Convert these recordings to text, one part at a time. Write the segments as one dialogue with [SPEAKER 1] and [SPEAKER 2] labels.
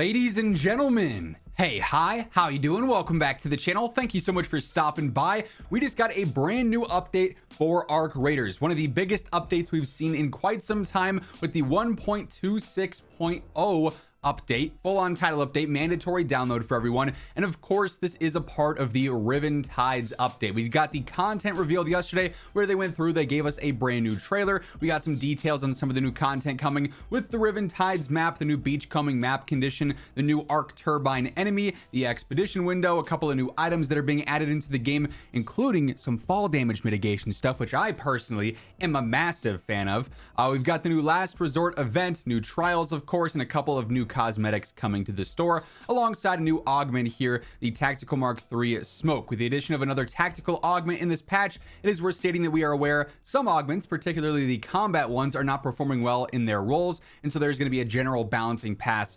[SPEAKER 1] Ladies and gentlemen, hi, how you doing? Welcome back to the channel. Thank you so much for stopping by. We just got a brand new update for Arc Raiders, one of the biggest updates we've seen in quite some time with the 1.26.0 update, full-on title update, mandatory download for everyone. And of course, this is a part of the Riven Tides update. We got the content revealed yesterday where they went through, they gave us a brand new trailer. We got some details on some of the new content coming with the Riven Tides map, the new beachcombing map condition, the new arc turbine enemy, the expedition window, a couple of new items that are being added into the game, including some fall damage mitigation stuff, which I personally am a massive fan of. We've got the new last resort event, new trials, of course, and a couple of new cosmetics coming to the store, alongside a new augment here, the Tactical Mark III Smoke. With the addition of another tactical augment in this patch, it is worth stating that we are aware some augments, particularly the combat ones, are not performing well in their roles, and so there's going to be a general balancing pass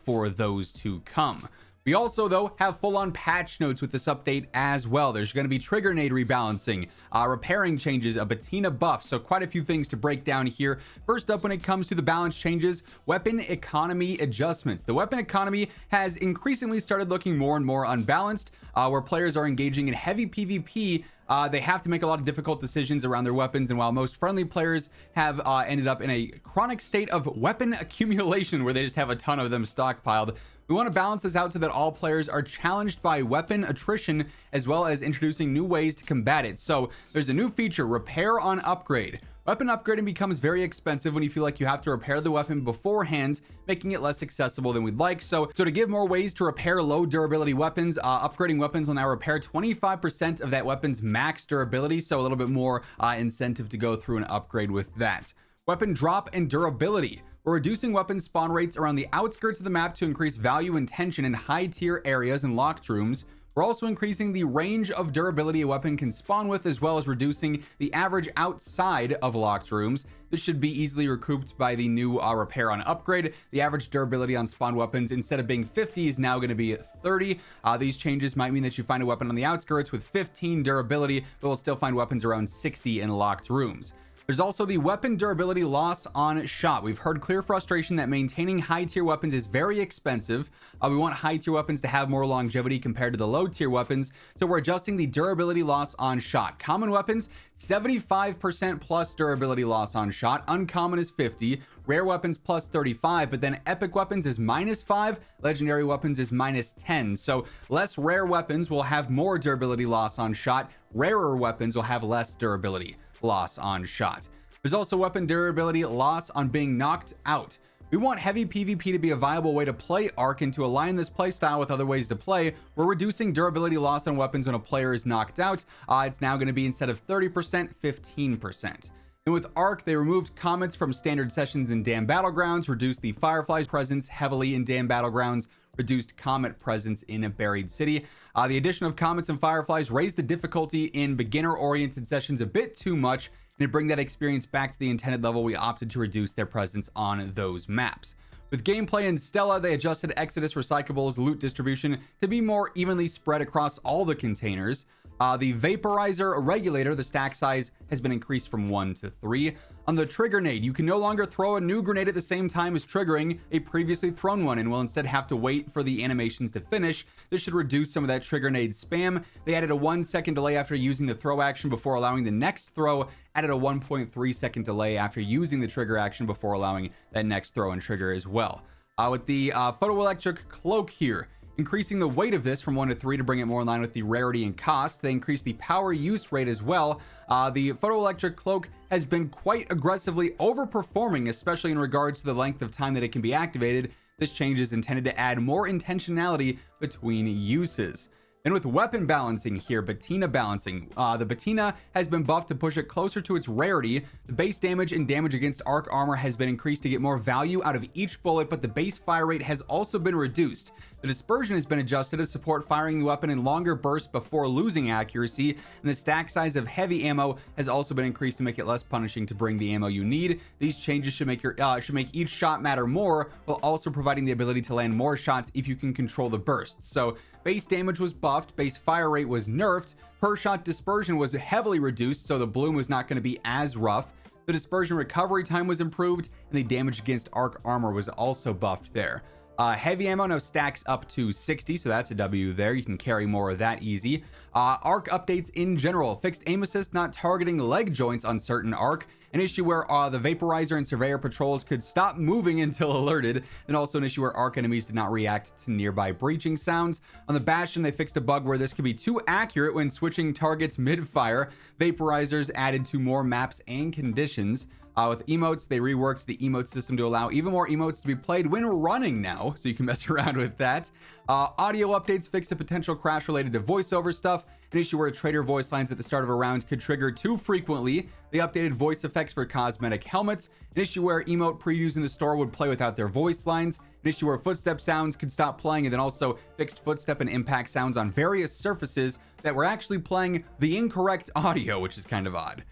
[SPEAKER 1] for those to come. We also, though, have full-on patch notes with this update as well. There's going to be trigger nade rebalancing, repairing changes, a patina buff, so quite a few things to break down here. First up, when it comes to the balance changes, weapon economy adjustments. The weapon economy has increasingly started looking more and more unbalanced, where players are engaging in heavy PvP. They have to make a lot of difficult decisions around their weapons, and while most friendly players have ended up in a chronic state of weapon accumulation where they just have a ton of them stockpiled, we want to balance this out so that all players are challenged by weapon attrition, as well as introducing new ways to combat it. So there's a new feature, repair on upgrade. Weapon upgrading becomes very expensive when you feel like you have to repair the weapon beforehand, making it less accessible than we'd like. So to give more ways to repair low durability weapons, upgrading weapons will now repair 25% of that weapon's max durability, so a little bit more incentive to go through and upgrade with that. Weapon drop and durability. We're reducing weapon spawn rates around the outskirts of the map to increase value and tension in high tier areas and locked rooms. We're also increasing the range of durability a weapon can spawn with, as well as reducing the average outside of locked rooms. This should be easily recouped by the new repair on upgrade. The average durability on spawned weapons, instead of being 50, is now going to be 30. These changes might mean that you find a weapon on the outskirts with 15 durability, but will still find weapons around 60 in locked rooms. There's also the weapon durability loss on shot. We've heard clear frustration that maintaining high tier weapons is very expensive. We want high tier weapons to have more longevity compared to the low tier weapons, so we're adjusting the durability loss on shot. Common weapons, 75% plus durability loss on shot. Uncommon is 50. Rare weapons plus 35, but then epic weapons is -5. Legendary weapons is -10. So less rare weapons will have more durability loss on shot. Rarer weapons will have less durability loss on shot. There's also weapon durability loss on being knocked out. We want heavy PvP to be a viable way to play Arc, and to align this playstyle with other ways to play, we're reducing durability loss on weapons when a player is knocked out. It's now going to be, instead of 30%, 15%. And with Arc, they removed comets from standard sessions in Damn Battlegrounds, reduced the Firefly's presence heavily in Damn Battlegrounds, reduced comet presence in a Buried City. The addition of comets and fireflies raised the difficulty in beginner-oriented sessions a bit too much, and to bring that experience back to the intended level, we opted to reduce their presence on those maps. With gameplay in Stella, they adjusted Exodus Recyclables loot distribution to be more evenly spread across all the containers. The Vaporizer Regulator, the stack size has been increased from 1 to 3. On the trigger nade, you can no longer throw a new grenade at the same time as triggering a previously thrown one, and will instead have to wait for the animations to finish. This should reduce some of that trigger nade spam. They added a 1-second delay after using the throw action before allowing the next throw, added a 1.3-second delay after using the trigger action before allowing that next throw and trigger as well. With the photoelectric cloak here, increasing the weight of this from 1 to 3 to bring it more in line with the rarity and cost. They increased the power use rate as well. The photoelectric cloak has been quite aggressively overperforming, especially in regards to the length of time that it can be activated. This change is intended to add more intentionality between uses. And with weapon balancing here, patina balancing, the patina has been buffed to push it closer to its rarity. The base damage and damage against arc armor has been increased to get more value out of each bullet, but the base fire rate has also been reduced. The dispersion has been adjusted to support firing the weapon in longer bursts before losing accuracy, and the stack size of heavy ammo has also been increased to make it less punishing to bring the ammo you need. These changes should make each shot matter more, while also providing the ability to land more shots if you can control the bursts. So base damage was buffed, base fire rate was nerfed, per shot dispersion was heavily reduced, so the bloom was not going to be as rough. The dispersion recovery time was improved, and the damage against arc armor was also buffed there. Heavy ammo now stacks up to 60, so that's a W there. You can carry more of that easy. Arc updates in general. Fixed aim assist not targeting leg joints on certain arc. An issue where the Vaporizer and Surveyor patrols could stop moving until alerted. And also an issue where arc enemies did not react to nearby breaching sounds. On the Bastion, they fixed a bug where this could be too accurate when switching targets mid-fire. Vaporizers added to more maps and conditions. With emotes, they reworked the emote system to allow even more emotes to be played when running now, so you can mess around with that. Audio updates fixed a potential crash related to voiceover stuff. An issue where trader voice lines at the start of a round could trigger too frequently. They updated voice effects for cosmetic helmets. An issue where emote previews in the store would play without their voice lines. An issue where footstep sounds could stop playing, and then also fixed footstep and impact sounds on various surfaces that were actually playing the incorrect audio, which is kind of odd.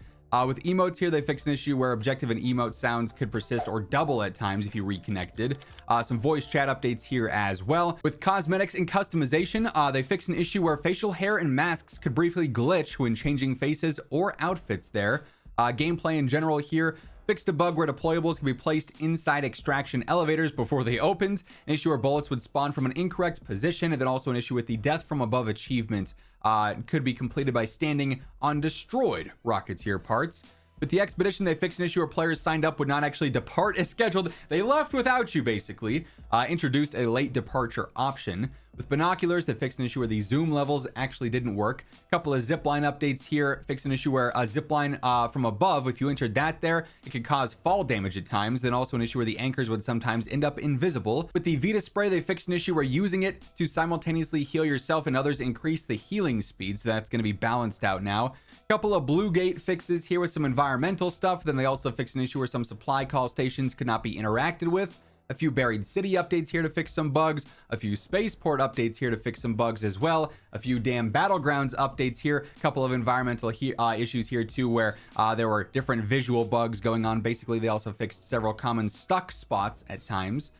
[SPEAKER 1] With emotes here, they fixed an issue where objective and emote sounds could persist or double at times if you reconnected. Some voice chat updates here as well. With cosmetics and customization, they fixed an issue where facial hair and masks could briefly glitch when changing faces or outfits there. Gameplay in general here. Fixed a bug where deployables could be placed inside extraction elevators before they opened. An issue where bullets would spawn from an incorrect position, and then also an issue with the death from above achievement could be completed by standing on destroyed Rocketeer parts. With the expedition, they fixed an issue where players signed up would not actually depart as scheduled. They left without you, basically. Introduced a late departure option. With binoculars, they fixed an issue where the zoom levels actually didn't work. A couple of zipline updates here. Fixed an issue where a zipline from above, if you entered that there, it could cause fall damage at times. Then also an issue where the anchors would sometimes end up invisible. With the Vita spray, they fixed an issue where using it to simultaneously heal yourself and others increase the healing speed. So that's going to be balanced out now. A couple of Blue Gate fixes here with some environmental stuff. Then they also fixed an issue where some supply call stations could not be interacted with. A few Buried City updates here to fix some bugs. A few Spaceport updates here to fix some bugs as well. A few damn Battlegrounds updates here. A couple of environmental issues here too, where there were different visual bugs going on. Basically, they also fixed several common stuck spots at times.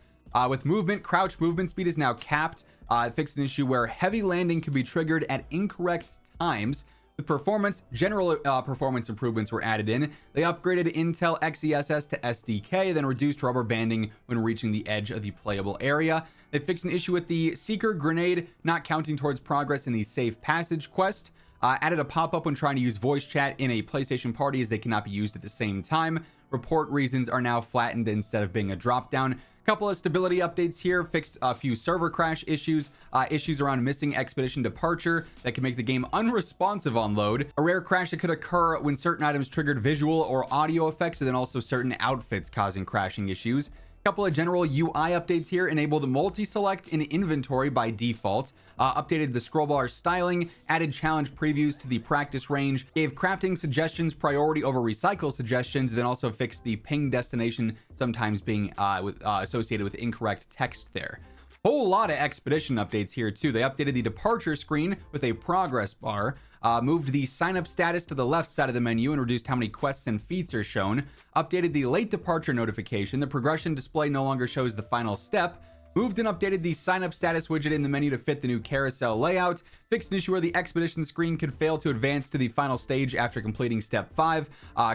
[SPEAKER 1] With movement, crouch movement speed is now capped. It fixed an issue where heavy landing could be triggered at incorrect times. With performance, general performance improvements were added in. They upgraded Intel XeSS to SDK, then reduced rubber banding when reaching the edge of the playable area. They fixed an issue with the Seeker Grenade not counting towards progress in the Safe Passage quest. Added a pop-up when trying to use voice chat in a PlayStation party as they cannot be used at the same time. Report reasons are now flattened instead of being a drop-down. Couple of stability updates here. Fixed a few server crash issues, issues around missing expedition departure that can make the game unresponsive on load, a rare crash that could occur when certain items triggered visual or audio effects, and then also certain outfits causing crashing issues. Couple of general UI updates here. Enabled multi-select in inventory by default. Updated the scroll bar styling. Added challenge previews to the practice range. Gave crafting suggestions priority over recycle suggestions. Then also fixed the ping destination sometimes being associated with incorrect text there. Whole lot of expedition updates here too. They updated the departure screen with a progress bar. Moved the sign up status to the left side of the menu and reduced how many quests and feats are shown. Updated the late departure notification. The progression display no longer shows the final step. Moved and updated the sign up status widget in the menu to fit the new carousel layout. Fixed an issue where the expedition screen could fail to advance to the final stage after completing step 5,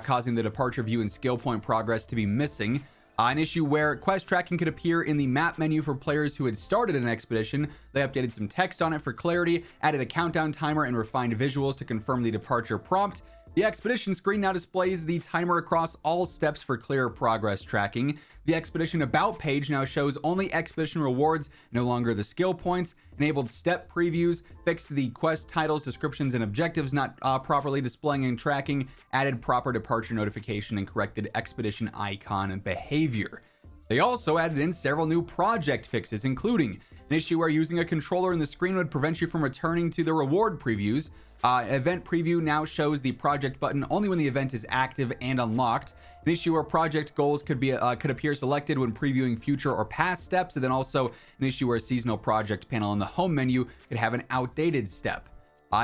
[SPEAKER 1] causing the departure view and skill point progress to be missing. An issue where quest tracking could appear in the map menu for players who had started an expedition. They updated some text on it for clarity, added a countdown timer, and refined visuals to confirm the departure prompt. The expedition screen now displays the timer across all steps for clearer progress tracking. The expedition about page now shows only expedition rewards, no longer the skill points. Enabled step previews, fixed the quest titles, descriptions, and objectives not properly displaying and tracking, added proper departure notification, and corrected expedition icon behavior. They also added in several new project fixes, including an issue where using a controller in the screen would prevent you from returning to the reward previews. Event preview now shows the project button only when the event is active and unlocked. An issue where project goals could appear selected when previewing future or past steps, and then also an issue where a seasonal project panel in the home menu could have an outdated step.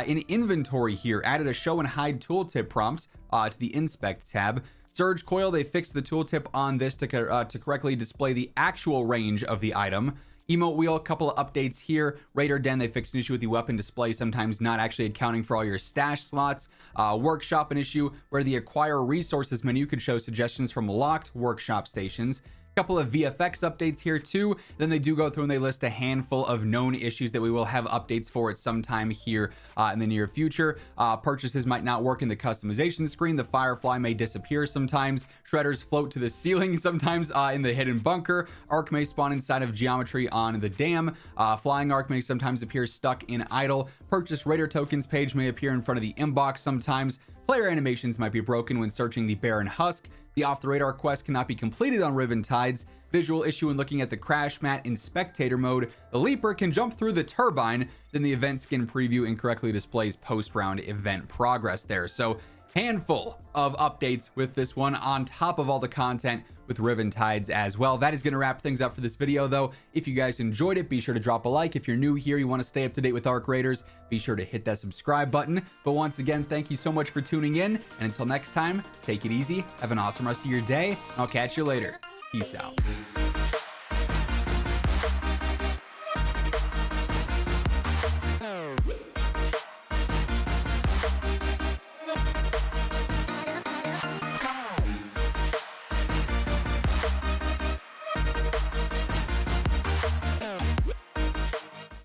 [SPEAKER 1] In inventory here, added a show and hide tooltip prompt to the inspect tab. Surge coil, they fixed the tooltip on this to correctly display the actual range of the item. Emote wheel, a couple of updates here. Raider Den, they fixed an issue with the weapon display, sometimes not actually accounting for all your stash slots. Workshop, an issue where the acquire resources menu could show suggestions from locked workshop stations. Couple of VFX updates here too. Then they do go through and they list a handful of known issues that we will have updates for at some time here in the near future. Purchases might not work in the customization screen. The Firefly may disappear sometimes. Shredders float to the ceiling sometimes in the hidden bunker. Arc may spawn inside of geometry on the dam. Flying Arc may sometimes appear stuck in idle. Purchase Raider tokens page may appear in front of the inbox sometimes. Player animations might be broken when searching the Barren Husk. The Off the Radar quest cannot be completed on Riven Tides. Visual issue when looking at the crash mat in spectator mode. The Leaper can jump through the turbine. Then the event skin preview incorrectly displays post-round event progress there. So handful of updates with this one on top of all the content with Riven Tides as well. That is going to wrap things up for this video though. If you guys enjoyed it, be sure to drop a like. If you're new here, you want to stay up to date with Arc Raiders, be sure to hit that subscribe button. But once again, thank you so much for tuning in, and until next time, take it easy, have an awesome rest of your day, and I'll catch you later. Peace out.